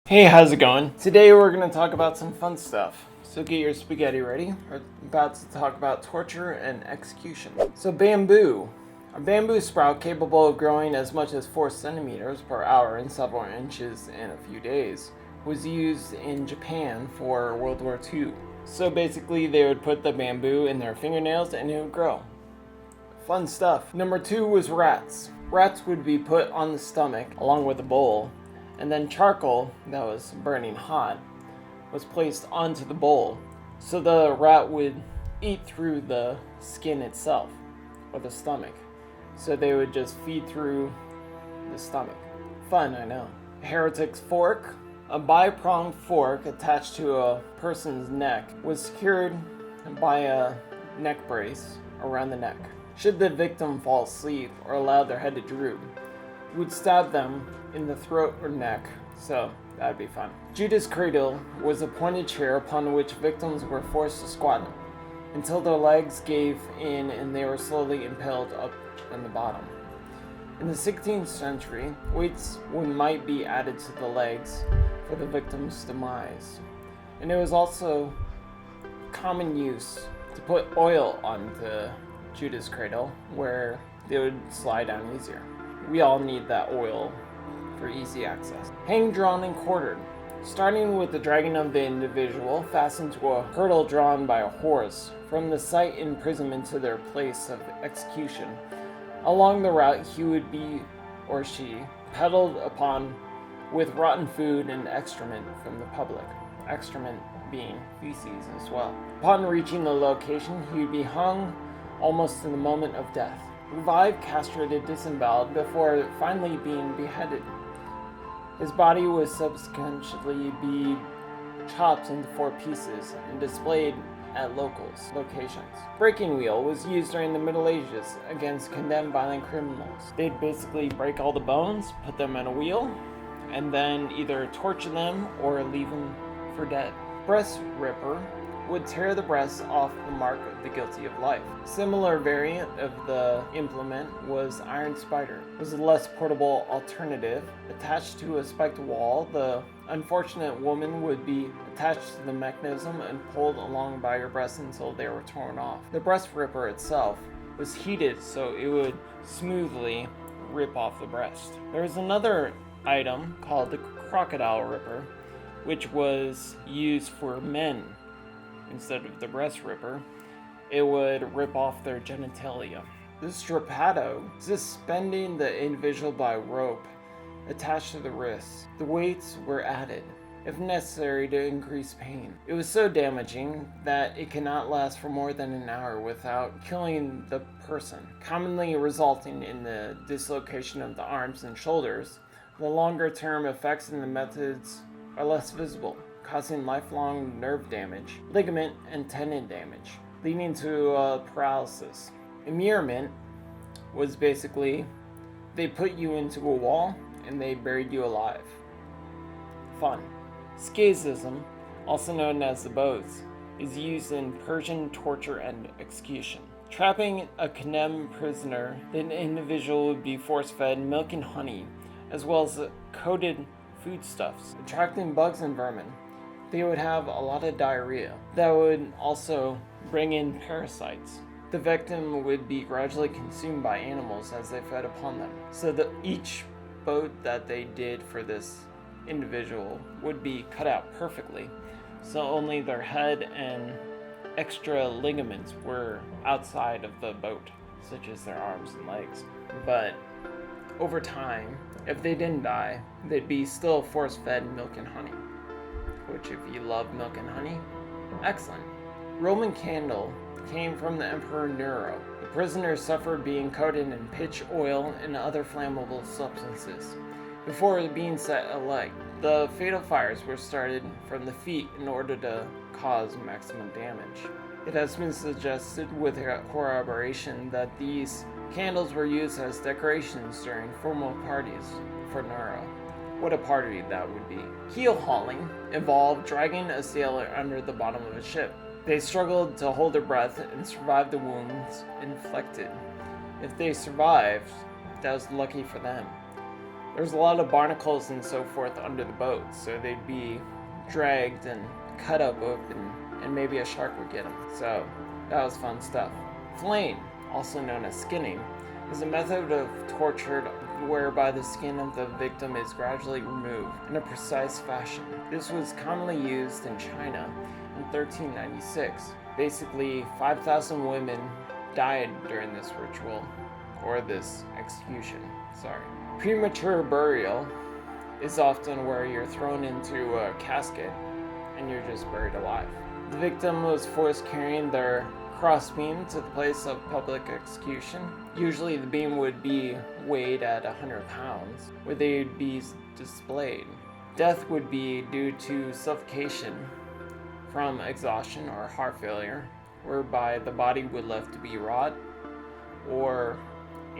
Hey, how's it going? Today we're going to talk about some fun stuff. So get your spaghetti ready. We're about to talk about torture and execution. So bamboo. A bamboo sprout capable of growing as much as 4 centimeters per hour and several inches in a few days was used in Japan for World War II. So basically they would put the bamboo in their fingernails and it would grow. Fun stuff. Number 2 was rats. Rats would be put on the stomach along with a bowl, and then charcoal that was burning hot was placed onto the bowl, so the rat would eat through the skin itself, or the stomach. So they would just feed through the stomach. Fun, I know. Heretic's fork. A bi-pronged fork attached to a person's neck was secured by a neck brace around the neck. Should the victim fall asleep or allow their head to droop, it would stab them in the throat or neck, so that'd be fun. Judas cradle was a pointed chair upon which victims were forced to squat until their legs gave in and they were slowly impaled up on the bottom. In the 16th century, weights might be added to the legs for the victim's demise, and it was also common use to put oil on the Judas cradle where they would slide down easier. We all need that oil for easy access. Hang, drawn, and quartered. Starting with the dragging of the individual fastened to a hurdle drawn by a horse from the site imprisonment to their place of execution. Along the route he would be, or she, peddled upon with rotten food and excrement from the public. Excrement being feces as well. Upon reaching the location, he would be hung almost to the moment of death. Revived, castrated, disemboweled before finally being beheaded. His body was subsequently be chopped into 4 pieces and displayed at locations. Breaking wheel was used during the Middle Ages against condemned violent criminals. They'd basically break all the bones, put them in a wheel, and then either torture them or leave them for dead. Breast ripper would tear the breast off the mark of the guilty of life. Similar variant of the implement was iron spider. It was a less portable alternative. Attached to a spiked wall, the unfortunate woman would be attached to the mechanism and pulled along by her breasts until they were torn off. The breast ripper itself was heated so it would smoothly rip off the breast. There was another item called the crocodile ripper, which was used for men. Instead of the breast ripper, it would rip off their genitalia. The strappado, suspending the individual by rope attached to the wrists. The weights were added, if necessary, to increase pain. It was so damaging that it cannot last for more than an hour without killing the person, commonly resulting in the dislocation of the arms and shoulders. The longer-term effects in the methods are less visible, causing lifelong nerve damage, ligament and tendon damage, leading to paralysis. Immurement was basically, they put you into a wall and they buried you alive. Fun. Schism, also known as the bows, is used in Persian torture and execution. Trapping a condemned prisoner, the individual would be force-fed milk and honey, as well as coated foodstuffs, attracting bugs and vermin. They would have a lot of diarrhea. That would also bring in parasites. The victim would be gradually consumed by animals as they fed upon them. So that each boat that they did for this individual would be cut out perfectly. So only their head and extra ligaments were outside of the boat, such as their arms and legs. But over time, if they didn't die, they'd be still force-fed milk and honey. Which, if you love milk and honey, excellent. Roman candle came from the Emperor Nero. The prisoners suffered being coated in pitch, oil, and other flammable substances before being set alight. The fatal fires were started from the feet in order to cause maximum damage. It has been suggested with corroboration that these candles were used as decorations during formal parties for Nero. What a party that would be. Keel hauling involved dragging a sailor under the bottom of a ship. They struggled to hold their breath and survived the wounds inflicted. If they survived, that was lucky for them. There's a lot of barnacles and so forth under the boat, so they'd be dragged and cut up open, and maybe a shark would get them. So that was fun stuff. Flaying, also known as skinning, is a method of torture whereby the skin of the victim is gradually removed in a precise fashion. This was commonly used in China in 1396. Basically, 5,000 women died during this ritual, or this execution, Premature burial is often where you're thrown into a casket and you're just buried alive. The victim was forced carrying their crossbeam to the place of public execution. Usually the beam would be weighed at 100 pounds, where they would be displayed. Death would be due to suffocation from exhaustion or heart failure, whereby the body would left to be rot, or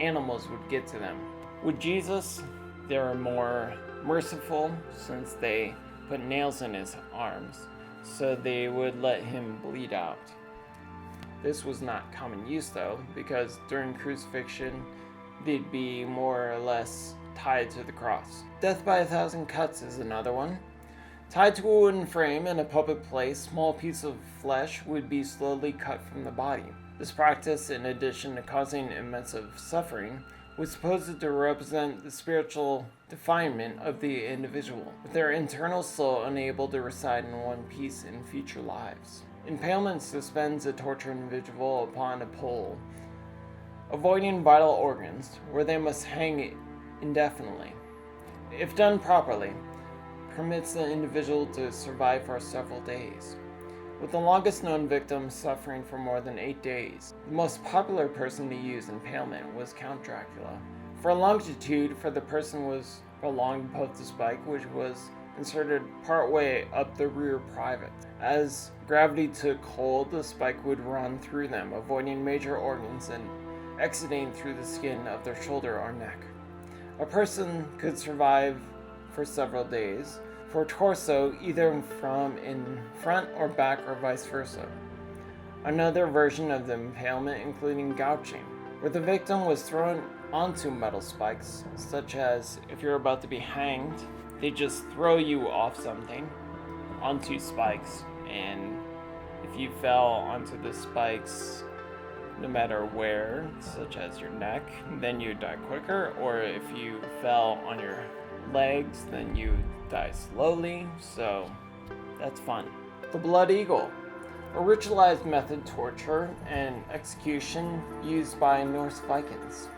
animals would get to them. With Jesus, they were more merciful since they put nails in his arms, so they would let him bleed out. This was not common use though, because during crucifixion, they'd be more or less tied to the cross. Death by 1,000 cuts is another one. Tied to a wooden frame in a public place, small piece of flesh would be slowly cut from the body. This practice, in addition to causing immense suffering, was supposed to represent the spiritual defilement of the individual, with their internal soul unable to reside in one piece in future lives. Impalement suspends a tortured individual upon a pole, avoiding vital organs, where they must hang indefinitely. If done properly, permits the individual to survive for several days, with the longest known victim suffering for more than 8 days. The most popular person to use impalement was Count Dracula. For longitude, for the person was prolonged above the spike, which was inserted partway up the rear private. As gravity took hold, the spike would run through them, avoiding major organs and exiting through the skin of their shoulder or neck. A person could survive for several days, for torso, either from in front or back or vice versa. Another version of the impalement including gouging, where the victim was thrown onto metal spikes, such as if you're about to be hanged, they just throw you off something onto spikes, and if you fell onto the spikes no matter where, such as your neck, then you die quicker, or if you fell on your legs, then you die slowly, so that's fun. The Blood Eagle, a ritualized method torture and execution used by Norse Vikings,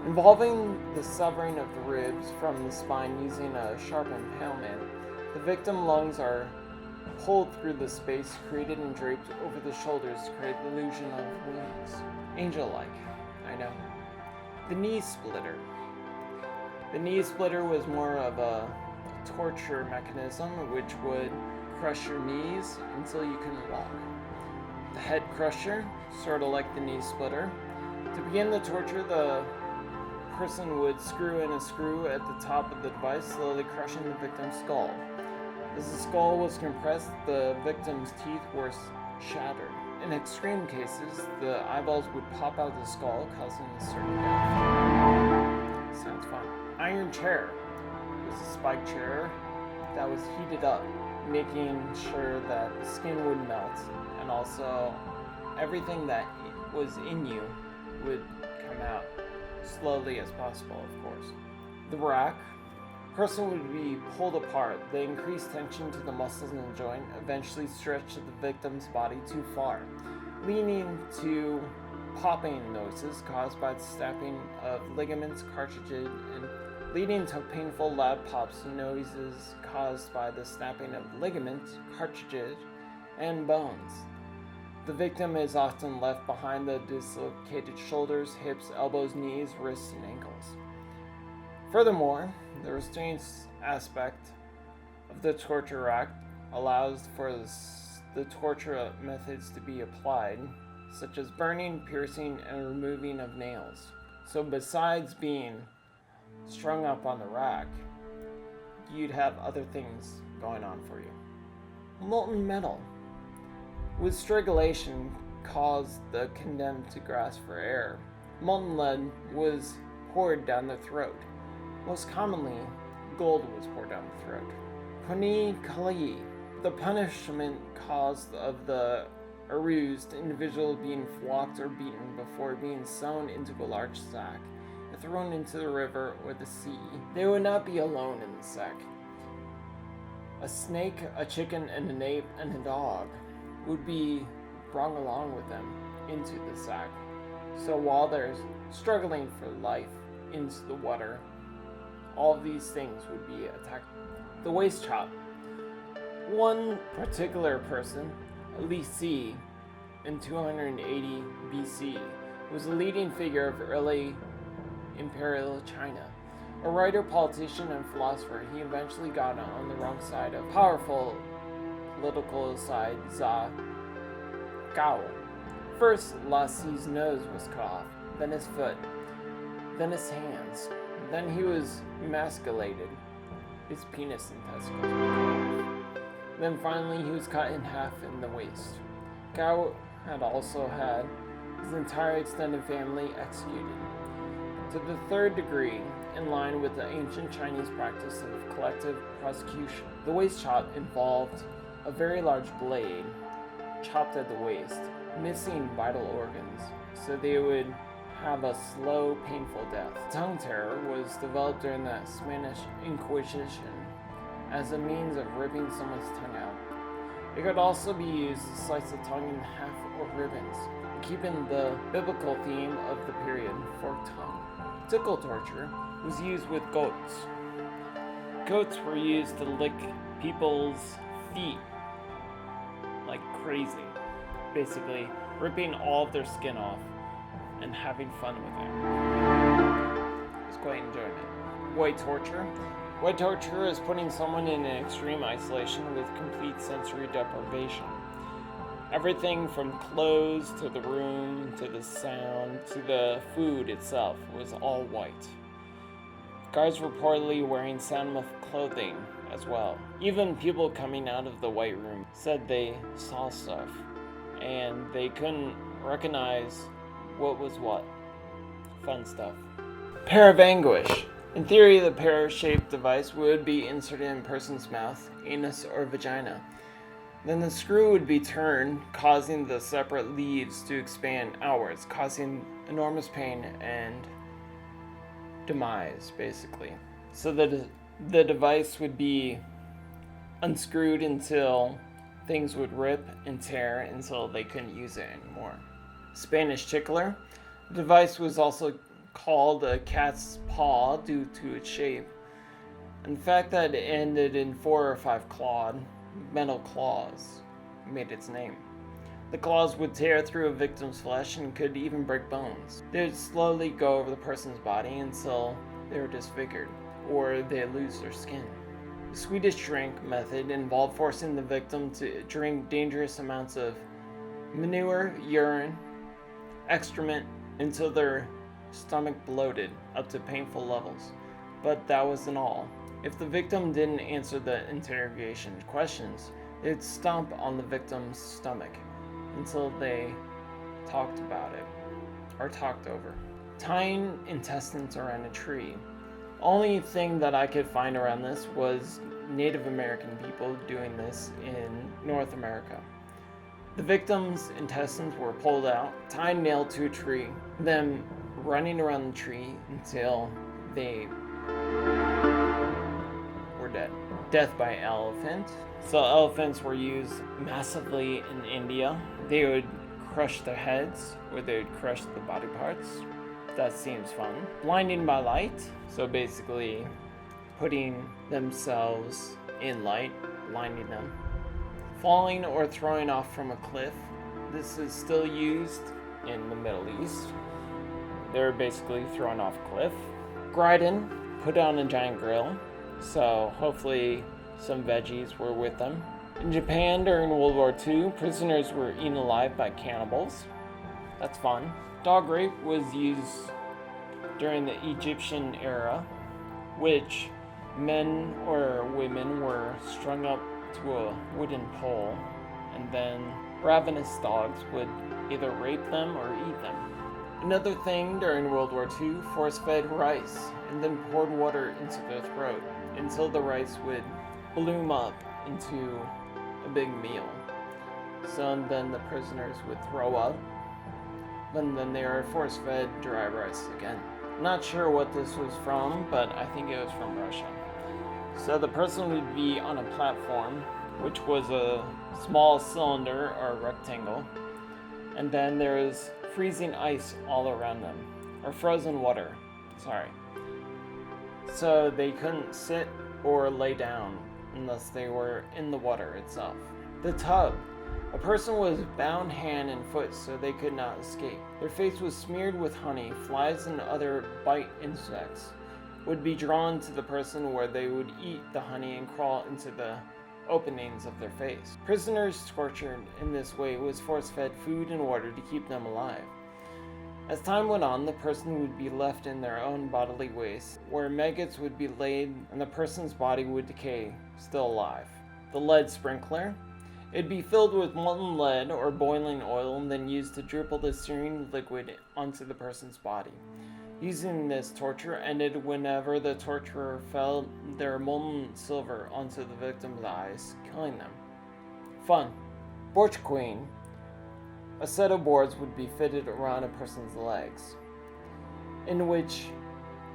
involving the severing of the ribs from the spine using a sharp impalement. The victim's lungs are pulled through the space created and draped over the shoulders to create the illusion of wings. Angel-like, I know. The Knee Splitter. The knee splitter was more of a torture mechanism which would crush your knees until you couldn't walk. The head crusher, sort of like the knee splitter. To begin the torture, the person would screw in a screw at the top of the device, slowly crushing the victim's skull. As the skull was compressed, the victim's teeth were shattered. In extreme cases, the eyeballs would pop out of the skull, causing a certain death. Sounds fun. Iron chair was a spike chair that was heated up, making sure that the skin would melt, and also everything that was in you would come out slowly as possible, of course. The rack. Person would be pulled apart. The increased tension to the muscles in the joint eventually stretched the victim's body too far, leading to popping noises caused by the snapping of ligaments, cartilages, and leading to painful loud pops noises caused by the snapping of ligaments, cartilages, and bones. The victim is often left behind the dislocated shoulders, hips, elbows, knees, wrists, and ankles. Furthermore, the restraint aspect of the torture act allows for the torture methods to be applied, such as burning, piercing, and removing of nails. So besides being strung up on the rack, you'd have other things going on for you. Molten metal. With strangulation caused the condemned to grasp for air, molten lead was poured down the throat, Most commonly, gold was poured down the throat. Puni Kali, the punishment caused of the aroused individual being flogged or beaten before being sewn into a large sack and thrown into the river or the sea. They would not be alone in the sack. A snake, a chicken, and an ape, and a dog would be brought along with them into the sack. So while they're struggling for life into the water, all of these things would be attacked. The waist chop. One particular person, Li Si, in 280 BC, was a leading figure of early imperial China. A writer, politician, and philosopher, he eventually got on the wrong side of powerful political side Za Gao. First, La Si's nose was cut off, then his foot, then his hands, then he was emasculated, his penis and testicles were cut off. Then finally he was cut in half in the waist. Gao had also had his entire extended family executed. To the third degree, in line with the ancient Chinese practice of collective prosecution. The waist chop involved a very large blade chopped at the waist, missing vital organs, so they would have a slow, painful death. Tongue tear was developed during the Spanish Inquisition as a means of ripping someone's tongue out. It could also be used to slice the tongue in half or ribbons, keeping the biblical theme of the period, forked tongue. Tickle torture was used with goats. Goats were used to lick people's feet like crazy, basically ripping all of their skin off and having fun with it. It was quite enjoyment. White torture. White torture is putting someone in an extreme isolation with complete sensory deprivation. Everything from clothes to the room to the sound to the food itself was all white. Guards reportedly wearing soundmuff clothing as well. Even people coming out of the white room said they saw stuff and they couldn't recognize what was what. Fun stuff. Pair of anguish. In theory, the pear-shaped device would be inserted in a person's mouth, anus, or vagina. Then the screw would be turned, causing the separate leaves to expand outwards, causing enormous pain and demise, basically. So the device would be unscrewed until things would rip and tear until they couldn't use it anymore. Spanish tickler. The device was also called a cat's paw due to its shape, and the fact that it ended in 4 or 5 clawed metal claws made its name. The claws would tear through a victim's flesh and could even break bones. They would slowly go over the person's body until they were disfigured, or they lose their skin. The Swedish drink method involved forcing the victim to drink dangerous amounts of manure, urine, excrement until their stomach bloated up to painful levels. But that wasn't all. If the victim didn't answer the interrogation questions, they'd stomp on the victim's stomach until they talked about it, or talked over. Tying intestines around a tree. Only thing that I could find around this was Native American people doing this in North America. The victim's intestines were pulled out, tied nailed to a tree, then running around the tree until they were dead. Death by elephant. So elephants were used massively in India. They would crush their heads, or they would crush the body parts. That seems fun. Blinding by light. So basically putting themselves in light, blinding them. Falling or throwing off from a cliff. This is still used in the Middle East. They're basically thrown off a cliff. Griden, put on a giant grill. So hopefully some veggies were with them. In Japan during World War II, prisoners were eaten alive by cannibals. That's fun. Dog rape was used during the Egyptian era, which men or women were strung up to a wooden pole, and then ravenous dogs would either rape them or eat them. Another thing during World War II, force-fed rice and then poured water into their throat until the rice would bloom up into a big meal. So then the prisoners would throw up, and then they were force-fed dry rice again. Not sure what this was from, but I think it was from Russia. So the person would be on a platform, which was a small cylinder or rectangle, and then there is freezing ice all around them, or frozen water, sorry. So they couldn't sit or lay down unless they were in the water itself. The tub. A person was bound hand and foot so they could not escape. Their face was smeared with honey. Flies and other bite insects would be drawn to the person where they would eat the honey and crawl into the openings of their face. Prisoners tortured in this way was force-fed food and water to keep them alive. As time went on, the person would be left in their own bodily waste, where maggots would be laid and the person's body would decay, still alive. The lead sprinkler. It'd be filled with molten lead or boiling oil and then used to dribble the searing liquid onto the person's body. Using this torture ended whenever the torturer fell their molten silver onto the victim's eyes, killing them. Fun. Borch Queen. A set of boards would be fitted around a person's legs, in which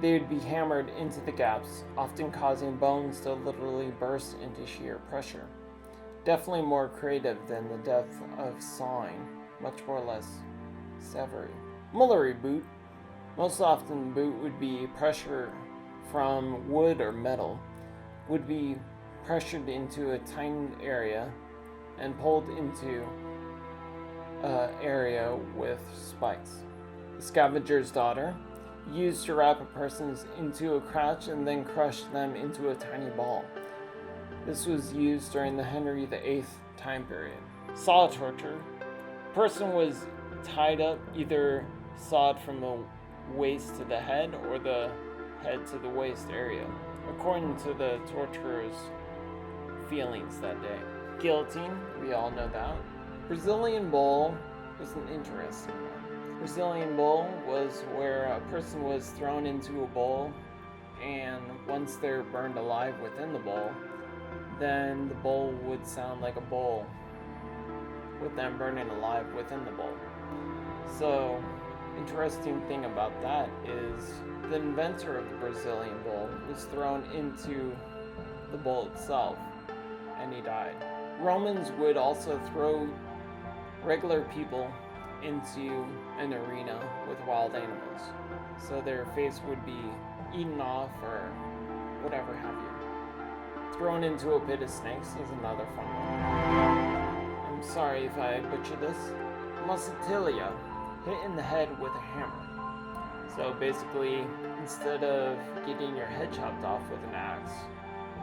they would be hammered into the gaps, often causing bones to literally burst into sheer pressure. Definitely more creative than the depth of sawing, much more less savory. Mullery boot. Most often the boot would be pressure from wood or metal, would be pressured into a tiny area and pulled into an area with spikes. The scavenger's daughter, used to wrap a person into a crouch and then crush them into a tiny ball. This was used during the Henry VIII time period. Saw torture. A person was tied up, either sawed from the waist to the head or the head to the waist area, according to the torturer's feelings that day. Guillotine, we all know that. Brazilian bull was an interesting one. Brazilian bull was where a person was thrown into a bowl, and once they're burned alive within the bowl, then the bowl would sound like a bowl with them burning alive within the bowl. So, interesting thing about that is the inventor of the Brazilian bull was thrown into the bowl itself, and he died. Romans would also throw regular people into an arena with wild animals, so their face would be eaten off or whatever have you. Thrown into a pit of snakes is another fun one. I'm sorry if I butcher this. Musatilia, hit in the head with a hammer. So basically, instead of getting your head chopped off with an axe,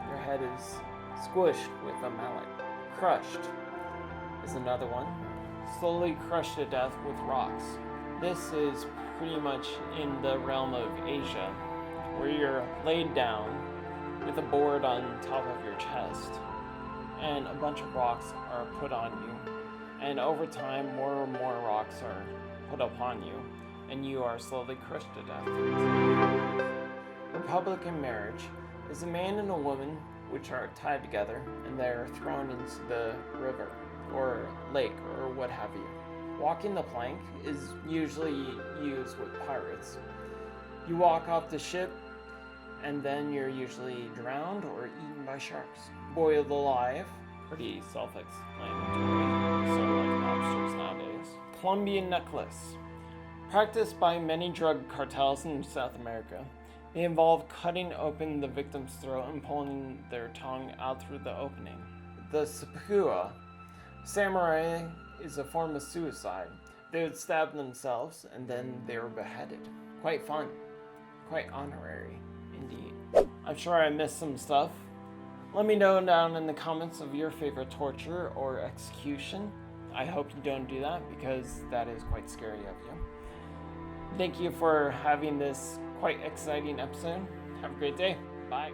your head is squished with a mallet. Crushed is another one. Slowly crushed to death with rocks. This is pretty much in the realm of Asia, where you're laid down with a board on top of your chest, and a bunch of rocks are put on you, and over time more and more rocks are put upon you, and you are slowly crushed to death. Republican marriage is a man and a woman which are tied together, and they are thrown into the river or lake or what have you. Walking the plank is usually used with pirates. You walk off the ship, and then you're usually drowned or eaten by sharks. Boiled alive, pretty self-explanatory, sort of like lobsters nowadays. Colombian necklace. Practiced by many drug cartels in South America. They involve cutting open the victim's throat and pulling their tongue out through the opening. The seppuku. Samurai is a form of suicide. They would stab themselves and then they were beheaded. Quite fun. Quite honorary, indeed. I'm sure I missed some stuff. Let me know down in the comments of your favorite torture or execution. I hope you don't do that because that is quite scary of you. Thank you for having this quite exciting episode. Have a great day. Bye.